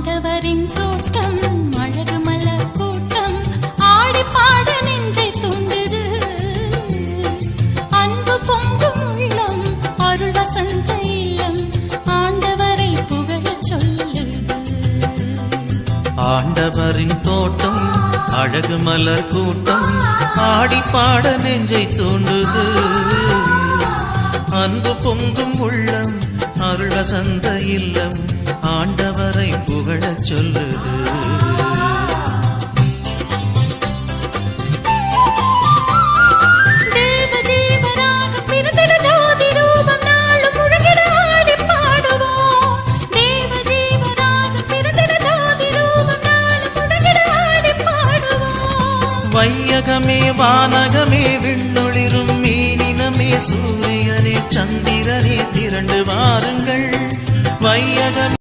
ஆண்டவரின் தோட்டம் அழகு மலர் கூட்டம் ஆடி பாட நெஞ்சை தூண்டுது அன்பு பொங்கும் உள்ளம் அருள் வசந்த இல்லம் ஆண்டவரை புகழச் சொல்லுது ஆண்டவரின் தோட்டம் அழகு மலர் கூட்டம் ஆடி பாட நெஞ்சை தூண்டுது அன்பு பொங்கும் உள்ளம் அருள் வசந்த இல்லம் ஆண்டவரை புகழச் சொல்லுது தேவ ஜீவராக பிறந்திட ஜோதி ரூபம் நாளும் முழங்கிட ஆடி பாடுவோம் தேவ ஜீவராக பிறந்திட ஜோதி ரூபம் நாளும் முழங்கிட ஆடி பாடுவோம் வையகமே வானகமே விண்ணொளிரும் மீனினமே சூரியனே சந்திரனே திரண்டு வாருங்கள் வையகம்